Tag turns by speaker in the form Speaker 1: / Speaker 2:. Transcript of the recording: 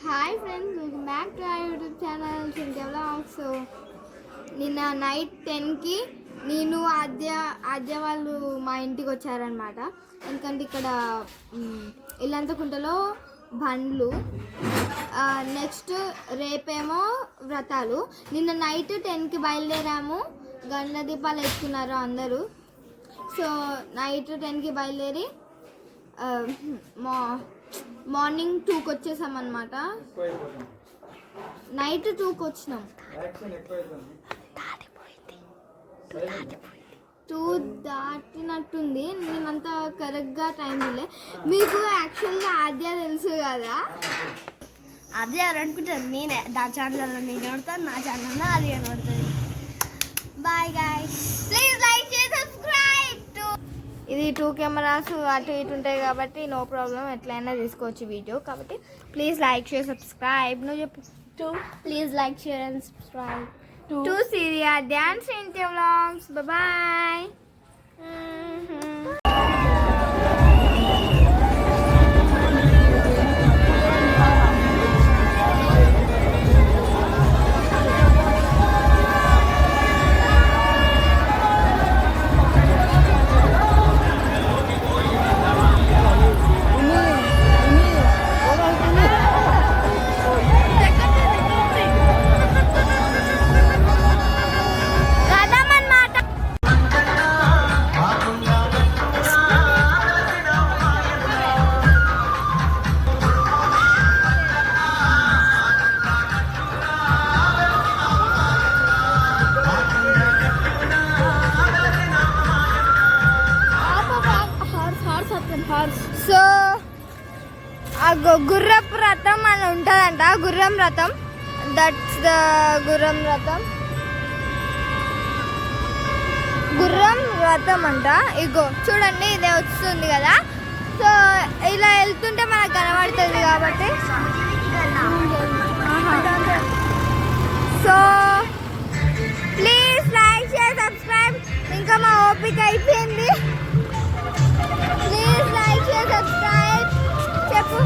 Speaker 1: Hi friends, welcome back to our YouTube channel Cynthia vlogs. నిన్న night 10కి నేను ఆద్య వాళ్ళు మా ఇంటికి వచ్చారనమాట. ఎందుకంటే ఇక్కడ ఇల్లంతకుంటలో బండ్లు, నెక్స్ట్ రేపేమో వ్రతాలు. నిన్న నైట్ 10కి బయలుదేరాము. గండ్ల దీపాలు వేసుకున్నారు అందరూ. సో నైట్ 10కి బయలుదేరి మార్నింగ్ 2కి వచ్చేసాం అనమాట. నైట్ 2కి వచ్చినాం. 2 దాటినట్టుంది. నేనంతా కరెక్ట్గా టైం ఇల్లే. మీకు యాక్చువల్గా ఆద్య తెలుసు కదా.
Speaker 2: అదే అనుకుంటాను నేనే. నా ఛానల్లో నేను కనబడతాను, నా ఛానల్లో అది కనబడుతుంది. బాయ్ గైస్, ప్లీజ్ లైక్ చేసి సబ్స్క్రైబ్ టు.
Speaker 1: ఇది 2 కెమెరాస్ అటు ఇటు ఉంటాయి కాబట్టి నో ప్రాబ్లం, ఎట్లయినా తీసుకోవచ్చు వీడియో. కాబట్టి ప్లీజ్ లైక్ షేర్ సబ్స్క్రైబ్. నువ్వు చెప్పు.
Speaker 2: Please like share and subscribe
Speaker 1: to సిరియా dance Cynthia vlogs. Bye. So ఆ గుర్రపు రథం అని ఉంటుందంట, గుర్రం రథం. దట్స్ ద గుర్రం రథం అంట. ఇగో చూడండి, ఇదే వస్తుంది కదా. సో ఇలా వెళ్తుంటే మనకు కనబడుతుంది కాబట్టి. So please like share subscribe. ఇంకా మా ఓపిక అయిపోయింది. Please like share subscribe. చెప్పు.